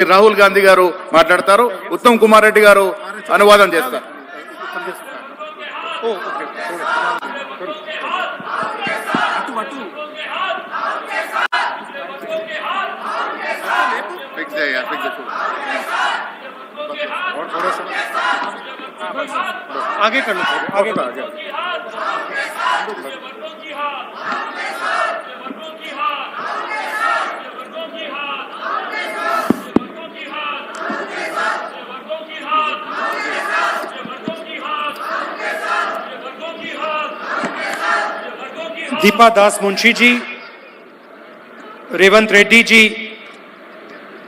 రాహుల్ గాంధీ గారు మాట్లాడతారు. ఉత్తమ్ కుమార్ రెడ్డి గారు అనువాదం చేస్తారు. आगे कर लो, आगे कर लो। दीपा दास मुंशी जी, रेवंत रेड्डी जी,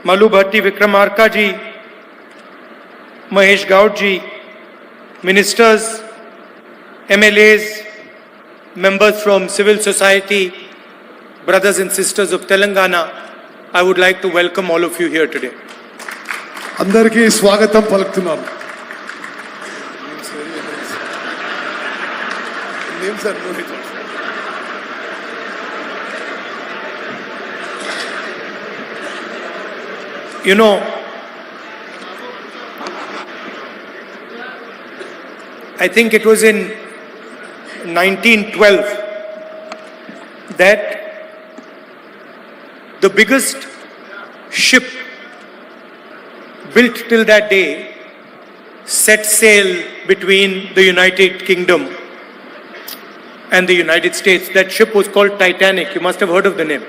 मल्लू भट्टी विक्रमार्का जी, महेश गौड़ जी, ministers, MLAs, members from civil society, brothers and sisters of Telangana, I would like to welcome all of you here today. అందరికీ స్వాగతం పలుకుతున్నాను. You know, I think it was in 1912 that the biggest ship built till that day set sail between the United Kingdom and the United States. That ship was called Titanic. You must have heard of the name.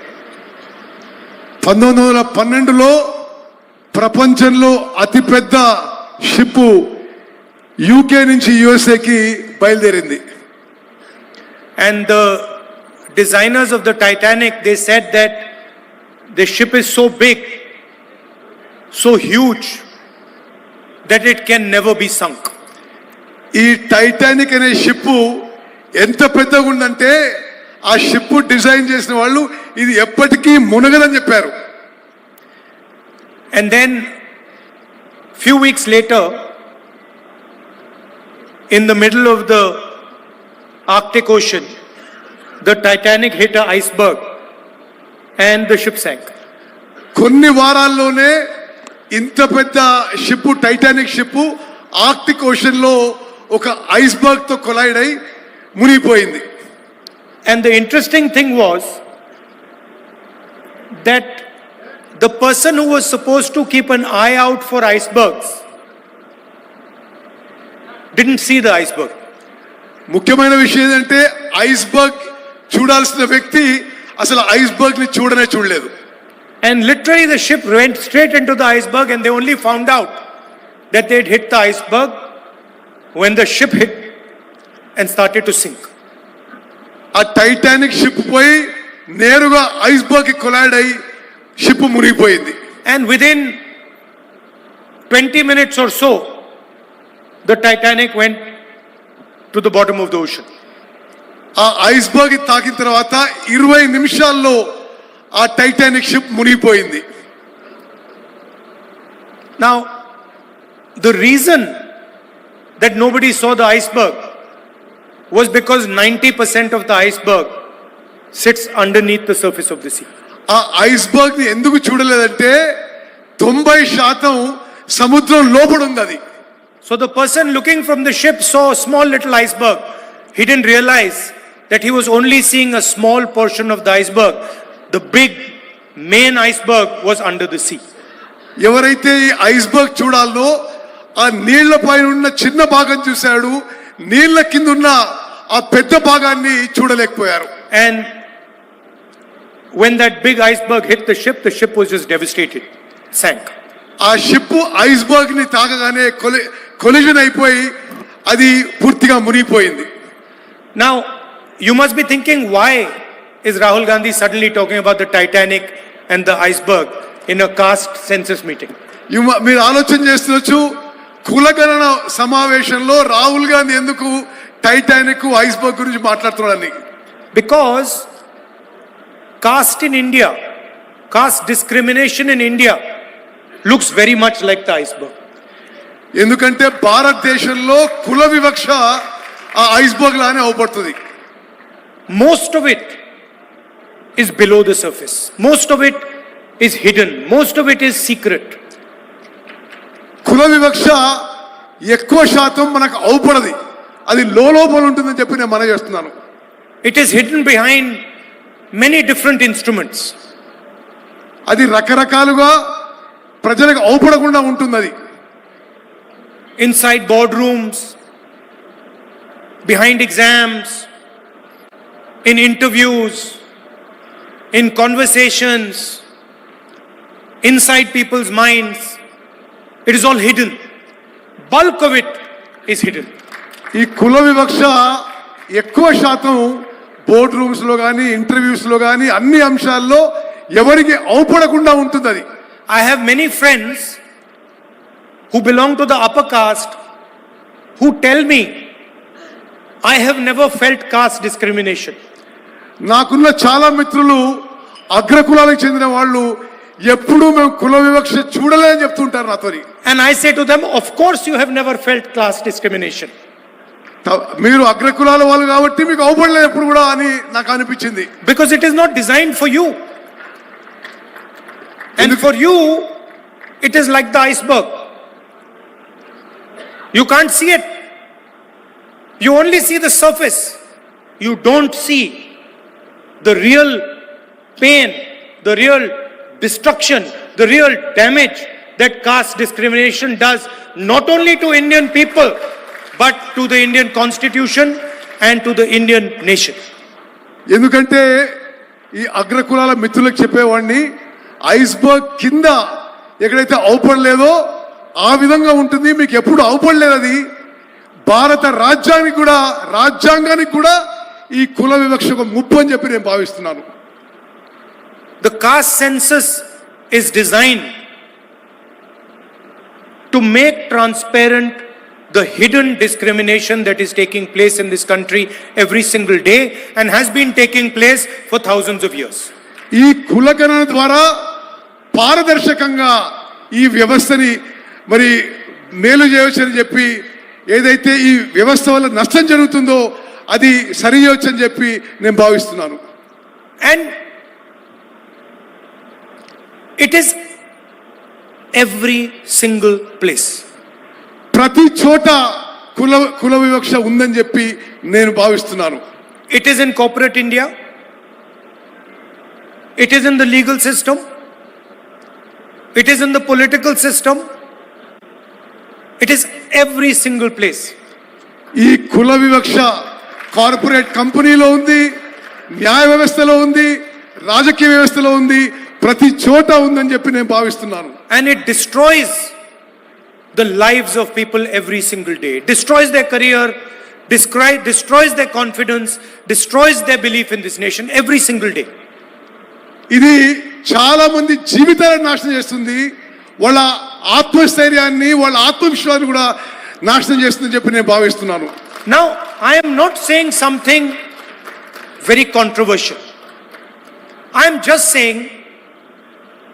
1912లో ప్రపంచంలో అతిపెద్ద ship UK నుంచి యుఎస్ఏకి బయలుదేరింది. And the designers of the Titanic, they said that the ship is so big, so huge, that it can never be sunk. ఈ Titanic అనే ship ఎంత పెద్దగా ఉందంటే ఆ షిప్ డిజైన్ చేసిన వాళ్ళు ఇది ఎప్పటికీ మునగదని చెప్పారు. And then few weeks later, in the middle of the Arctic Ocean, the Titanic hit an iceberg and the ship sank. కొన్ని వారాల్లోనే ఇంత పెద్ద ship Titanic ship Arctic ocean లో ఒక ఐస్బర్గ్ తో కొలైడ్ అయి మునిగిపోయింది. And the interesting thing was that the person who was supposed to keep an eye out for icebergs didn't see the iceberg. ముఖ్యమైన విషయం ఏంటంటే ఐస్బర్గ్ చూడాల్సిన వ్యక్తి అసలు ఐస్బర్గ్ ని చూడలేదు. And literally the ship went straight into the iceberg and they only found out that they had hit the iceberg when the ship hit and started to sink. ఆ Titanic ship పోయి నేరుగా iceberg కి collide అయి ship మునిగిపోయింది. And within 20 minutes or so, the Titanic went to the bottom of the ocean. ఆ iceberg తాకిన తర్వాత 20 నిమిషాల్లో ఆ టైటానిక్ షిప్ మునిగిపోయింది. Now, the reason that nobody saw the iceberg was because 90% of the iceberg sits underneath the surface of the sea. ఆ iceberg ని ఎందుకు చూడలేదంటే 90% సముద్రం లోపల ఉంది అది. So the person looking from the ship saw a small little iceberg. He didn't realize that he was only seeing a small portion of the iceberg. The big main iceberg was under the sea. ఎవరైతే ఈ iceberg చూడాలో ఆ నీళ్ల పైన ఉన్న చిన్న భాగం చూశాడు, నీళ్ల కింద ఉన్న ఆ పెద్ద భాగాన్ని చూడలేకపోయారు. And when that big iceberg hit the ship was just devastated, sank. ఆ షిప్ ఐస్బర్గ్ ని తాకగానే కొలిజన్ అయిపోయి అది పూర్తిగా మునిగిపోయింది. Now you must be thinking, why is Rahul Gandhi suddenly talking about the Titanic and the iceberg in a caste census meeting? మీరు ఆలోచన చేస్తూ కులగణన సమావేశంలో రాహుల్ గాంధీ ఎందుకు టైటానిక్ ఐస్బర్గ్ గురించి మాట్లాడుతున్నాడని? Because caste in India, caste discrimination in India looks very much like the iceberg. ఎందుకంటే భారతదేశంలో కుల వివక్ష ఆ ఐస్బర్గ్ లానే అవపడుతుంది. Most of it is below the surface. Most of it is hidden. Most of it is secret. కుల వివక్ష ఎక్కువ శాతం మనకు అవపడది, అది లోపల ఉంటుందని చెప్పి నేను మనవి చేస్తున్నాను. It is hidden behind many different instruments. అది రకరకాలుగా ప్రజలకు అవపడకుండా ఉంటుంది. అది inside boardrooms, behind exams, in interviews, in conversations, inside people's minds. It is all hidden. Bulk of it is hidden. ఈ కుల వివక్ష ఎక్కువ శాతం బోర్డ్ రూమ్స్ లో కానీ ఇంటర్వ్యూస్ లో కానీ అన్ని అంశాల్లో ఎవరికి అవపడకుండా ఉంటుంది. అది I have many friends who belong to the upper caste who tell me, I have never felt caste discrimination. నాకున్న చాలా మిత్రులు అగ్రకులాలకు చెందిన వాళ్ళు ఎప్పుడూ మేము కుల వివక్ష చూడలేదని చెప్తుంటారు నాతోని. And I say to them, of course you have never felt caste discrimination. మీరు అగ్రకులాల వాళ్ళు కాబట్టి మీకు అవపడలేదు ఎప్పుడు కూడా అని నాకు అనిపించింది. Because it is not designed for you. And for you, it is like the iceberg. You can't see it. You only see the surface. You don't see the real pain, the real destruction, the real damage that caste discrimination does, not only to Indian people, but to the Indian Constitution and to the Indian nation. ఎందుకంటే ఈ అగ్రకులాల మిత్రులకు చెప్పేవాడిని, iceberg కింద ఎక్కడైతే అవపడలేదో ఆ విధంగా ఉంటుంది, మీకు ఎప్పుడు అవపడలేదు. అది భారత రాజ్యాంగానికి కూడా ఈ కుల వివక్ష ఒక ముప్పు అని చెప్పి నేను భావిస్తున్నాను. The caste census is designed to make transparent the hidden discrimination that is taking place in this country every single day and has been taking place for thousands of years. ఈ కులగణన ద్వారా పారదర్శకంగా ఈ వ్యవస్థని మరి మేలు చేయవచ్చని చెప్పి, ఏదైతే ఈ వ్యవస్థ వల్ల నష్టం జరుగుతుందో అది సరి చేయవచ్చని చెప్పి నేను భావిస్తున్నాను. And it is every single place. ప్రతి చోట కుల వివక్ష ఉందని చెప్పి నేను భావిస్తున్నాను. It is in corporate India. It is in the legal system. It is in the political system. It is every single place. ఈ కుల వివక్ష కార్పొరేట్ కంపెనీలో ఉంది, న్యాయ వ్యవస్థలో ఉంది, రాజకీయ వ్యవస్థలో ఉంది, ప్రతి చోట ఉందని చెప్పి నేను భావిస్తున్నాను. And it destroys the lives of people every single day. It destroys their career, destroys their confidence, destroys their belief in this nation every single day. ఇది చాలా మంది జీవితాలను నాశనం చేస్తుంది, వాళ్ళ ఆత్మస్థైర్యాన్ని, వాళ్ళ ఆత్మవిశ్వాసాన్ని కూడా నాశనం చేస్తుందని చెప్పి నేను భావిస్తున్నాను. Now, I am not saying something very controversial. I am just saying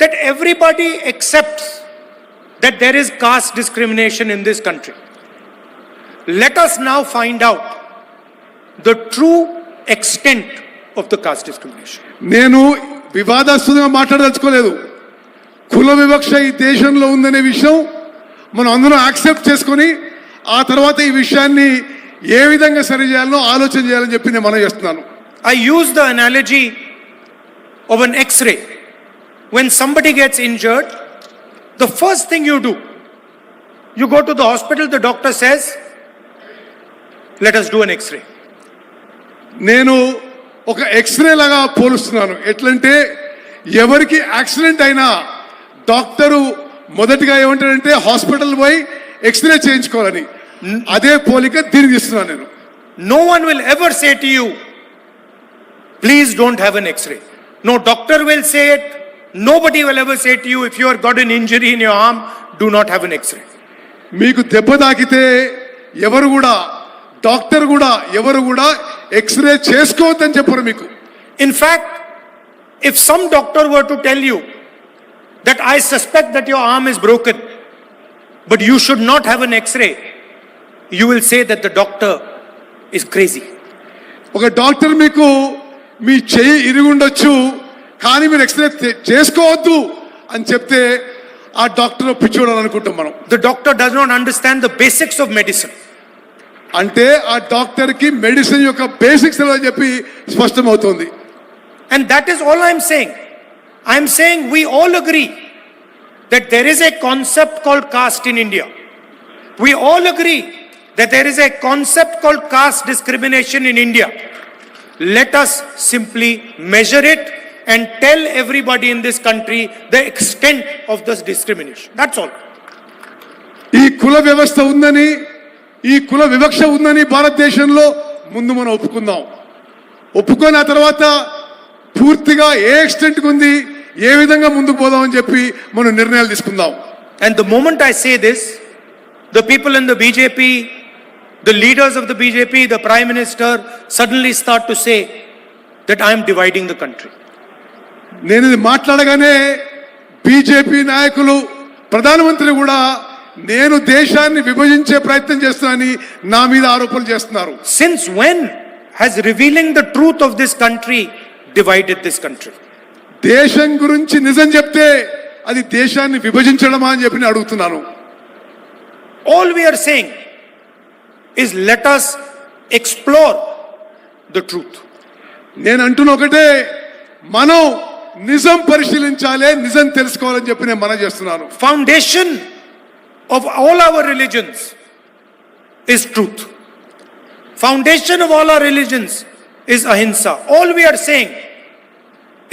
that everybody accepts that there is caste discrimination in this country. Let us now find out the true extent of the caste discrimination. నేను వివాదాస్పదంగా మాట్లాడదలుచుకోలేదు. కుల వివక్ష ఈ దేశంలో ఉందనే విషయం మనం అందరం యాక్సెప్ట్ చేసుకొని ఆ తర్వాత ఈ విషయాన్ని ఏ విధంగా సరి చేయాలో ఆలోచన చేయాలని చెప్పి నేను మనం చేస్తున్నాను. I use the analogy of an X-ray. When somebody gets injured, the first thing you do, you go to the hospital, the doctor says, let us do an X-ray. నేను ఒక ఎక్స్రే లాగా పోలుస్తున్నాను. ఎట్లంటే ఎవరికి యాక్సిడెంట్ అయినా doctor మొదటిగా ఏమంటాడంటే hospital పోయి x ray చేయించుకోవాలని. అదే పోలిక దీనికి ఇస్తున్నాను నేను. No one will ever say to you, please don't have an X-ray. No doctor will say it. Nobody will ever say to you, if you have got an injury in your arm, do not have an X-ray. మీకు దెబ్బ తాకితే ఎవరు కూడా doctor కూడా ఎవరు కూడా x ray చేసుకోవద్దని చెప్పరు మీకు. In fact, if some doctor were to tell you that I suspect that your arm is broken, but you should not have an X-ray, you will say that the doctor is crazy. ఒక doctor మీకు మీ చెయ్యి ఇరుగుండొచ్చు కానీ మీరు x ray చేసుకోవద్దు అని చెప్తే ఆ doctor పిచ్చోడు అని అనుకుంటాం మనం. The doctor does not understand the basics of medicine. అంటే ఆ డాక్టర్ కి మెడిసిన్ యొక్క బేసిక్స్ అని చెప్పి స్పష్టమవుతుంది. And that is all I am saying. I am saying we all agree that there is a concept called caste in India. We all agree that there is a concept called caste discrimination in India. Let us simply measure it and tell everybody in this country the extent of this discrimination. That's all. ఈ కుల వ్యవస్థ ఉందని, ఈ కుల వివక్ష ఉందని భారతదేశంలో ముందు మనం ఒప్పుకుందాం. ఒప్పుకొని ఆ తర్వాత పూర్తిగా ఏ ఎక్స్టెంట్ ఉంది, ఏ విధంగా ముందుకు పోదామని చెప్పి మనం నిర్ణయాలు తీసుకుందాం. And the moment I say this, the people in the BJP, the leaders of the BJP, the Prime Minister suddenly start to say that I am dividing the country. నేను ఇది మాట్లాడగానే బీజేపీ నాయకులు, ప్రధానమంత్రి కూడా నేను దేశాన్ని విభజించే ప్రయత్నం చేస్తానని నా మీద ఆరోపణలు చేస్తున్నారు. Since when has revealing the truth of this country divided this country? దేశం గురించి నిజం చెప్తే అది దేశాన్ని విభజించడమా అని చెప్పి నేను అడుగుతున్నాను. All we are saying is let us explore the truth. నేను అంటున్న ఒకటే, మనం నిజం పరిశీలించాలి, నిజం తెలుసుకోవాలని చెప్పి నేను మనవి చేస్తున్నాను. Foundation of all our religions is truth. Foundation of all our religions is ahimsa. All we are saying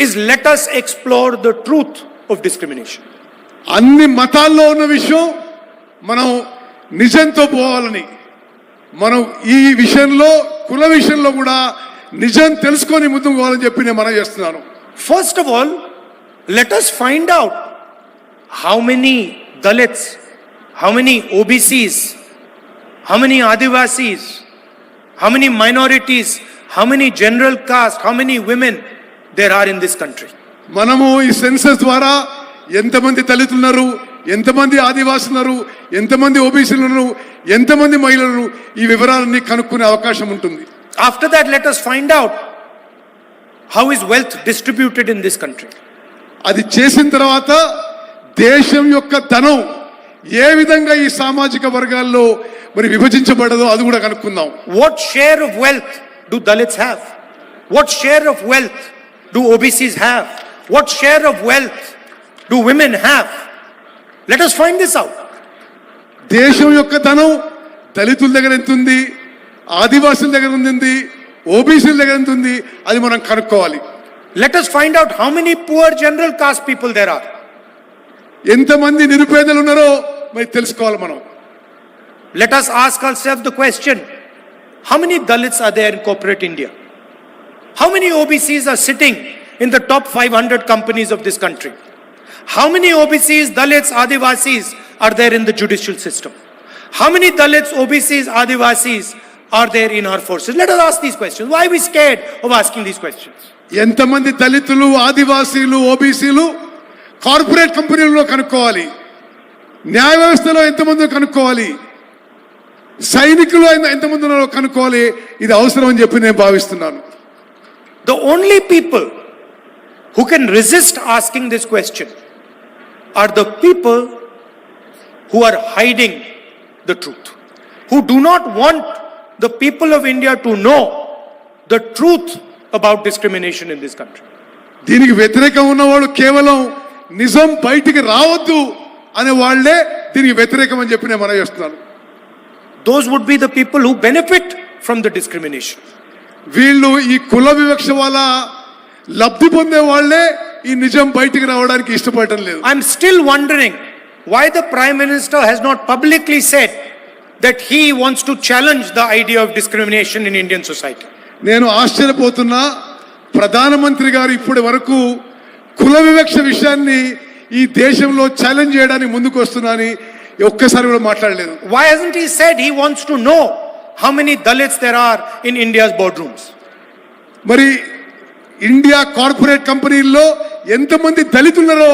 is let us explore the truth of discrimination. అన్ని మతాల్లో ఉన్న విషయం మనం నిజంతో పోవాలని, మనం ఈ విషయంలో కుల విషయంలో కూడా నిజం తెలుసుకొని ముందుకు పోవాలని చెప్పి నేను మనవి చేస్తున్నాను. First of all, let us find out how many Dalits, how many OBCs, how many Adivasis, how many minorities, how many general caste, how many women there are in this country. మనము ఈ census ద్వారా ఎంతమంది దళితులు ఉన్నారు, ఎంతమంది ఆదివాసులు ఉన్నారు, ఎంతమంది ఓబీసీలు ఉన్నారు, ఎంతమంది మహిళలు, ఈ వివరాలన్నీ కనుక్కునే అవకాశం ఉంటుంది. After that, let us find out how is wealth distributed in this country. అది చేసిన తర్వాత దేశం యొక్క ధనం ఏ విధంగా ఈ సామాజిక వర్గాల్లో మరి విభజించబడదో అది కూడా కనుక్కుందాం. What share of wealth do Dalits have? What share of wealth do OBCs have? What share of wealth do women have? Let us find this out. దేశం యొక్క ధనం దళితుల దగ్గర ఎంత ఉంది, ఆదివాసుల దగ్గర ఉంది, ఓబీసీల దగ్గర ఎంత ఉంది, అది మనం కనుక్కోవాలి. Let us find out how many poor general caste people there are. ఎంతమంది నిరుపేదలు ఉన్నారో మరి తెలుసుకోవాలి మనం. Let us ask ourselves the question, how many Dalits are there in corporate India? How many OBCs are sitting in the top 500 companies of this country? How many OBCs, Dalits, Adivasis are there in the judicial system? How many Dalits, OBCs, Adivasis are there in our forces? Let us ask these questions. Why are we scared of asking these questions? ఎంతమంది దళితులు, ఆదివాసీలు, ఓబీసీలు corporate కంపెనీల్లో కనుక్కోవాలి, న్యాయ వ్యవస్థలో ఎంతమంది కనుక్కోవాలి, సైనికులు ఎంతమంది ఉన్నారో కనుక్కోవాలి. ఇది అవసరం అని చెప్పి నేను భావిస్తున్నాను. The only people who can resist asking this question are the people who are hiding the truth, who do not want the people of India to know the truth about discrimination in this country. దీనికి వ్యతిరేకంగా ఉన్నవాళ్ళు కేవలం నిజం బయటికి రావద్దు అనే వాళ్ళే దీనికి వ్యతిరేకం అని చెప్పి నేను మనవి చేస్తున్నాను. Those would be the people who benefit from the discrimination. వీళ్ళు ఈ కుల వివక్ష వల్ల లబ్ధి పొందే వాళ్ళే ఈ నిజం బయటికి రావడానికి ఇష్టపడటం లేదు. I'm still wondering why the Prime Minister has not publicly said that he wants to challenge the idea of discrimination in Indian society. నేను ఆశ్చర్యపోతున్నా, ప్రధానమంత్రి గారు ఇప్పటి వరకు కుల వివక్ష విషయాన్ని ఈ దేశంలో ఛాలెంజ్ చేయడానికి ముందుకు వస్తున్నానని ఒక్కసారి కూడా మాట్లాడలేదు. Why hasn't he said he wants to know how many Dalits there are in India's boardrooms? మరి ఇండియా కార్పొరేట్ కంపెనీల్లో ఎంతమంది దళితులున్నారో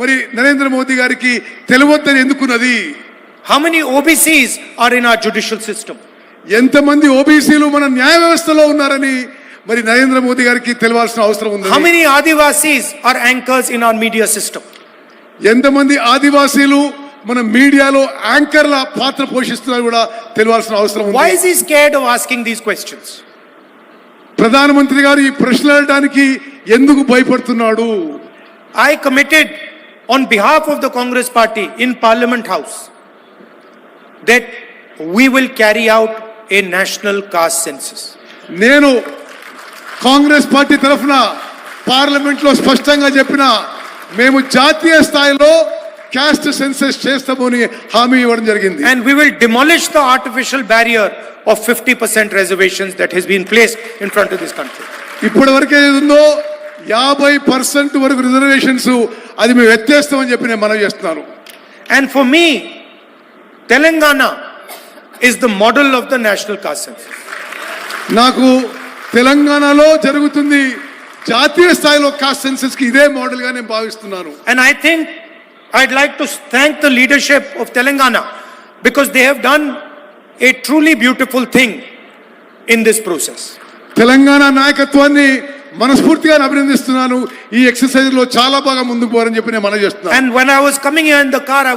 మరి నరేంద్ర మోదీ గారికి తెలియవద్దని ఎందుకున్నది? How many OBCs are in our judicial system? ఎంతమంది ఓబీసీలు మన న్యాయ వ్యవస్థలో ఉన్నారని మరి నరేంద్ర మోదీ గారికి తెలియాల్సిన అవసరం ఉంది. How many Adivasis are anchors in our media system? ఎంతమంది ఆదివాసీలు మన మీడియాలో యాంకర్ల పాత్ర పోషిస్తున్నారు కూడా తెలియాల్సిన అవసరం ఉంది. Why is he scared of asking these questions? ప్రధానమంత్రి గారు ఈ ప్రశ్నలు అడగడానికి ఎందుకు భయపడుతున్నాడు? I committed on behalf of the Congress party in Parliament House that we will carry out a national caste census. నేను కాంగ్రెస్ పార్టీ తరఫున పార్లమెంట్ లో స్పష్టంగా చెప్పిన మేము జాతీయ స్థాయిలో క్యాస్ట్ సెన్సస్ చేస్తామని హామీ ఇవ్వడం జరిగింది. And we will demolish the artificial barrier of 50% reservations that has been placed in front of this country. ఇప్పటి వరకు ఏది ఉందో 50% వరకు రిజర్వేషన్స్ అది మేము ఎత్తేస్తామని చెప్పి నేను మనవి చేస్తున్నాను. And for me, Telangana is the model of the national caste census. నాకు తెలంగాణలో జరుగుతుంది జాతీయ స్థాయిలో కాస్ట్ సెన్సస్ కి ఇదే మోడల్ గా నేను భావిస్తున్నాను. And I think I'd like to thank the leadership of Telangana because they have done a truly beautiful thing in this process. Telangana నాయకత్వాన్ని మనస్ఫూర్తిగా అభినందిస్తున్నాను. ఈ ఎక్సర్సైజ్ లో చాలా బాగా ముందుకు పోరని చెప్పి నేను మనవి చేస్తున్నాను. And when I was coming here in the car, I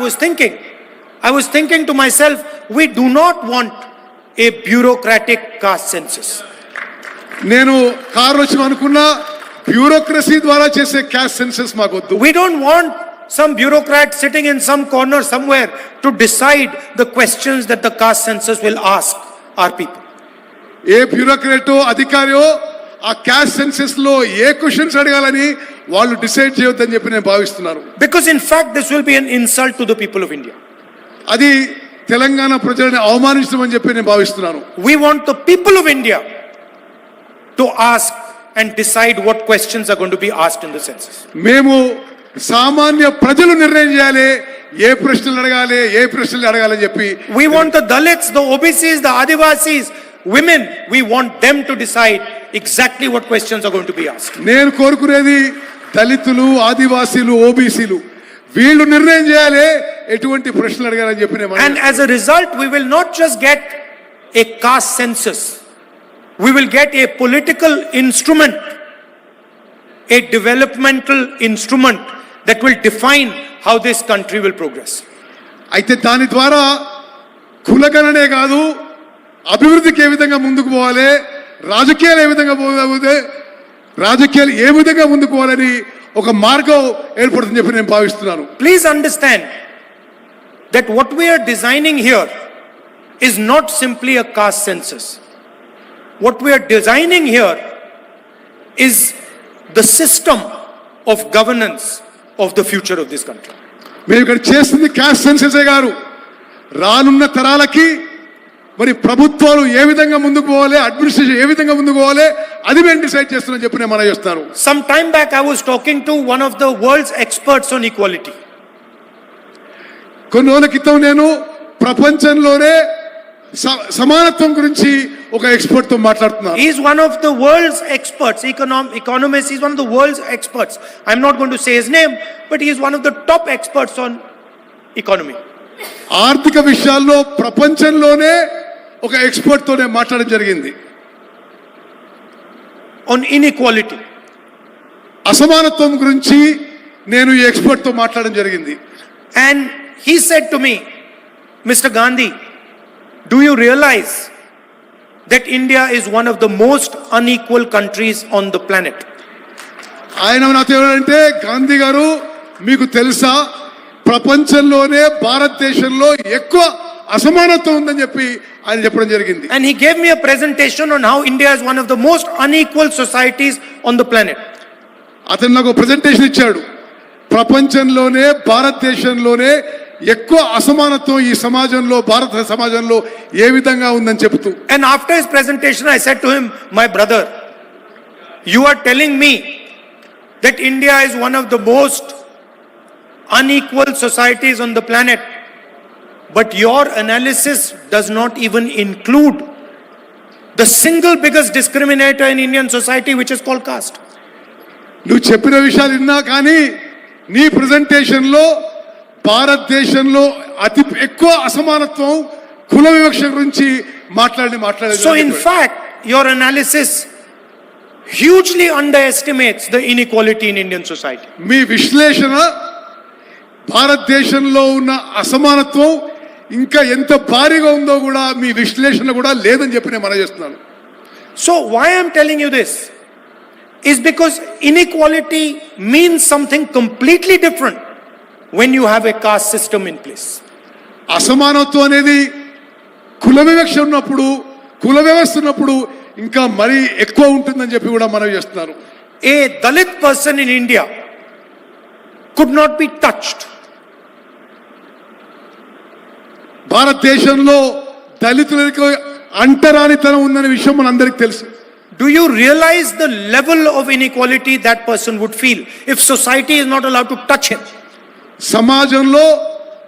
was thinking to myself, we do not want a bureaucratic caste census. నేను కారు వచ్చి అనుకున్నా బ్యూరోక్రసీ ద్వారా చేసే క్యాస్ట్ సెన్సస్ మాకు వద్దు. We don't want some bureaucrat sitting in some corner somewhere to decide the questions that the caste census will ask our people. ఏ బ్యూరోక్రాటో అధికారియో ఆ caste census లో ఏ questions అడగాలని వాళ్ళు డిసైడ్ చేయొద్దని చెప్పి నేను భావిస్తున్నాను. Because in fact this will be an insult to the people of India. అది తెలంగాణ ప్రజల్ని అవమానించమని చెప్పి నేను భావిస్తున్నాను. We want the people of India to ask and decide what questions are going to be asked in the census. మేము సామాన్య ప్రజలు నిర్ణయం చేయాలి ఏ ప్రశ్నలు అడగాలి ఏ ప్రశ్నలు అడగాలని చెప్పి. We want the Dalits, the OBCs, the Adivasis, women, we want them to decide exactly what questions are going to be asked. నేను కోరుకునేది దళితులు ఆదివాసీలు ఓబీసీలు వీళ్ళు నిర్ణయం చేయాలి ఎటువంటి ప్రశ్నలు అడగాలని చెప్పి నేను. And as a result we will not just get a caste census, we will get a political instrument, a developmental instrument that will define how this country will progress. అయితే దాని ద్వారా కులగణనే కాదు అభివృద్ధికి ఏ విధంగా ముందుకు పోవాలి రాజకీయాలు ఏ విధంగా పోవాలి రాజకీయాలు ఏ విధంగా ముందుకు పోవాలని ఒక మార్గం ఏర్పడుతుందని చెప్పి నేను భావిస్తున్నాను. Please understand that what we are designing here is not simply a caste census. What we are designing here is the system of governance of the future of this country. మేము ఇక్కడ చేస్తుంది క్యాస్ట్ సెన్ససే గారు రానున్న తరాలకి మరి ప్రభుత్వాలు ఏ విధంగా ముందుకు పోవాలి అడ్మినిస్ట్రేషన్ ఏ విధంగా ముందుకు పోవాలి అది మేము డిసైడ్ చేస్తున్నామని చెప్పి నేను మనం చేస్తాను. Some time back I was talking to one of the world's experts on equality. కొన్ని రోజుల క్రితం నేను ప్రపంచంలోనే సమానత్వం గురించి ఒక ఎక్స్పర్ట్ తో మాట్లాడుతున్నాను. He is one of the world's experts, economist. He is one of the world's experts. I'm not going to say his name, but he is one of the top experts on economy. ఆర్థిక విషయాల్లో ప్రపంచంలోనే ఒక expert తోనే మాట్లాడడం జరిగింది. On inequality, అసమానత్వం గురించి నేను ఈ ఎక్స్పర్ట్ తో మాట్లాడడం జరిగింది. and he said to me, Mr. Gandhi, do you realize that India is one of the most unequal countries on the planet? ఆయన నాతో ఏమంటే గాంధీ గారు మీకు తెలుసా ప్రపంచంలోనే భారతదేశంలో ఎక్కువ అసమానత్వం ఉందని చెప్పి ఆయన చెప్పడం జరిగింది. And he gave me a presentation on how India is one of the most unequal societies on the planet. అతను నాకు ప్రెజెంటేషన్ ఇచ్చాడు ప్రపంచంలోనే భారతదేశంలోనే ఎక్కువ అసమానత్వం ఈ సమాజంలో భారత సమాజంలో ఏ విధంగా ఉందని చెబుతూ. And after his presentation I said to him, my brother, you are telling me that India is one of the most unequal societies on the planet, but your analysis does not even include the single biggest discriminator in Indian society, which is called caste. నువ్వు చెప్పిన విషయాలు విన్నా కానీ నీ presentation లో భారతదేశంలో అతి ఎక్కువ అసమానత్వం కుల వివక్ష గురించి మాట్లాడలేదు. So in fact your analysis hugely underestimates the inequality in Indian society. మీ విశ్లేషణ భారతదేశంలో ఉన్న అసమానత్వం ఇంకా ఎంత భారీగా ఉందో కూడా మీ విశ్లేషణ కూడా లేదని చెప్పి నేను మనవి చేస్తున్నాను. So why I'm telling you this is because inequality means something completely different when you have a caste system in place. అసమానత్వం అనేది కుల వివక్ష ఉన్నప్పుడు, కుల వ్యవస్థ ఉన్నప్పుడు ఇంకా మరీ ఎక్కువ ఉంటుందని చెప్పి కూడా మనవి చేస్తున్నారు. A Dalit person in India could not be touched. భారతదేశంలో దళితులకు అంటరానితనం ఉందనే విషయం మనందరికీ తెలుసు. Do you realize the level of inequality that person would feel if society is not allowed to touch him? సమాజంలో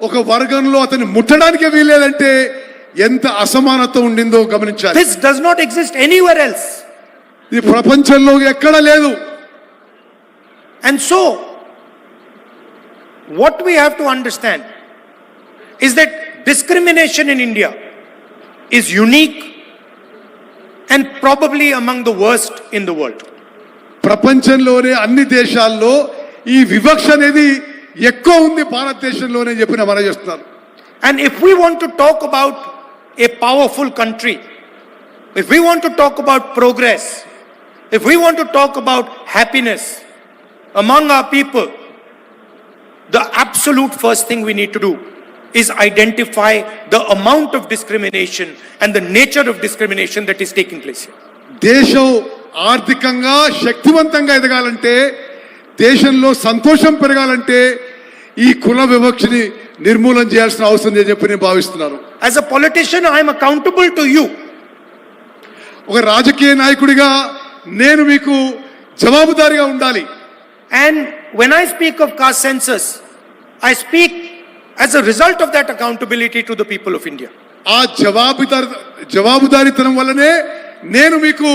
ఒక వర్గంలో అతన్ని ముట్టడానికే వీల్లేదంటే ఎంత అసమానత ఉండిందో గమనించాలి. This does not exist anywhere else. ఇది ప్రపంచంలో ఎక్కడ లేదు. And so what we have to understand is that discrimination in India is unique and probably among the worst in the world. ప్రపంచంలోనే అన్ని దేశాల్లో ఈ వివక్ష అనేది ఎక్కువ ఉంది భారతదేశంలోనే చెప్పిన మనం చేస్తున్నారు. And if we want to talk about a powerful country, if we want to talk about progress, if we want to talk about happiness among our people, the absolute first thing we need to do is identify the amount of discrimination and the nature of discrimination that is taking place here. దేశం ఆర్థికంగా శక్తివంతంగా ఎదగాలంటే, దేశంలో సంతోషం పెరగాలంటే ఈ కుల వివక్షని నిర్మూలన చేయాల్సిన అవసరం అని చెప్పి నేను భావిస్తున్నాను. As a politician, I am accountable to you. ఒక రాజకీయ నాయకుడిగా నేను మీకు జవాబుదారీగా ఉండాలి. And when I speak of caste census, I speak as a result of that accountability to the people of India. ఆ జవాబుదారీతనం వల్లనే నేను మీకు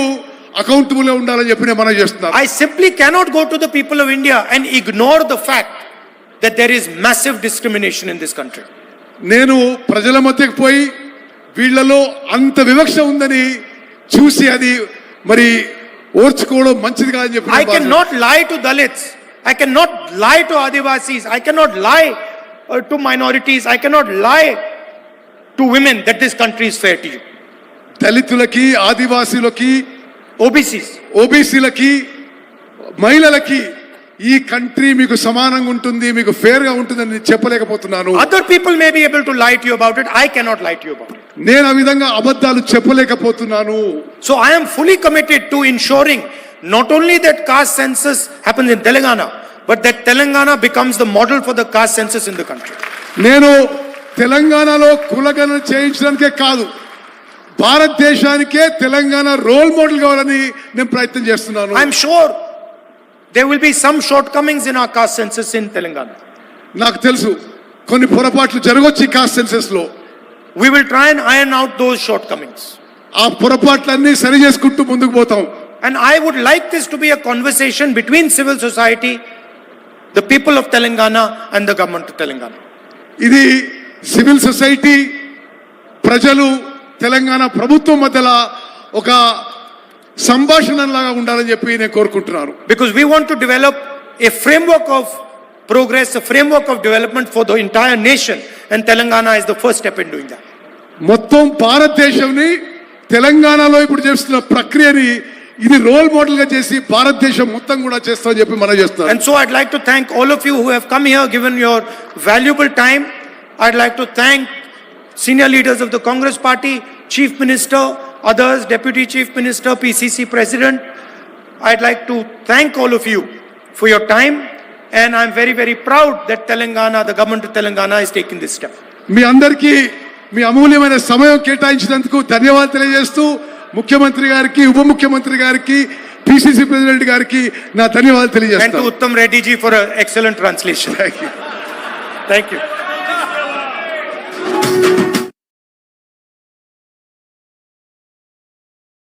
అకౌంటబుల్ గా ఉండాలని చెప్పి నేను మనం చేస్తున్నాను. I simply cannot go to the people of India and ignore the fact that there is massive discrimination in this country. నేను ప్రజల మధ్యకి పోయి వీళ్ళలో అంత వివక్ష ఉందని చూసి అది మరి ఓర్చుకోవడం మంచిది కాదని చెప్పి I cannot lie to Dalits, I cannot lie to Adivasis, I cannot lie to minorities, I cannot lie to women that this country is fair to you. దళితులకి, ఆదివాసీలకి, ఓబీసీలకి, మహిళలకి ఈ కంట్రీ మీకు సమానంగా ఉంటుంది, మీకు ఫేర్ గా ఉంటుందని చెప్పలేకపోతున్నాను. Other people may be able to lie to you about it, I cannot lie to you about it. నేను ఆ విధంగా అబద్ధాలు చెప్పలేకపోతున్నాను. So I am fully committed to ensuring not only that caste census happens in Telangana, but that Telangana becomes the model for the caste census in the country. నేను తెలంగాణలో కులగణన చేయించడానికే కాదు, భారతదేశానికే Telangana role model కావాలని నేను ప్రయత్నం చేస్తున్నాను. I am sure there will be some shortcomings in our caste census in Telangana. నాకు తెలుసు కొన్ని పొరపాట్లు జరగొచ్చు ఈ కాస్ట్ సెన్సస్ లో. We will try and iron out those shortcomings. ఆ పొరపాట్లన్నీ సరి చేసుకుంటూ ముందుకు పోతాం. And I would like this to be a conversation between civil society, the people of Telangana and the government of Telangana. ఇది civil society, ప్రజలు, తెలంగాణ ప్రభుత్వం మధ్యలో ఒక సంభాషణలాగా ఉండాలని చెప్పి నేను కోరుకుంటున్నాను. Because we want to develop a framework of progress, a framework of development for the entire nation, and Telangana is the first step in doing that. మొత్తం భారతదేశంని తెలంగాణలో ఇప్పుడు చేస్తున్న ప్రక్రియని ఇది రోల్ మోడల్ గా చేసి భారతదేశం మొత్తం కూడా చేస్తామని చెప్పి మనం చేస్తాం. And so I'd like to thank all of you who have come here, given your valuable time. I'd like to thank senior leaders of the Congress Party, Chief Minister, others, Deputy Chief Minister, PCC President. I'd like to thank all of you for your time, and I'm very, very proud that Telangana, the government of Telangana, is taking this step. మీ అందరికీ మీ అమూల్యమైన సమయం కేటాయించినందుకు ధన్యవాదాలు తెలియజేస్తూ ముఖ్యమంత్రి గారికి, ఉప ముఖ్యమంత్రి గారికి, పిసిసి ప్రెసిడెంట్ గారికి నా ధన్యవాదాలు తెలియజేస్తాను. And to Uttam Reddy ji for an excellent translation. Thank you. Thank you.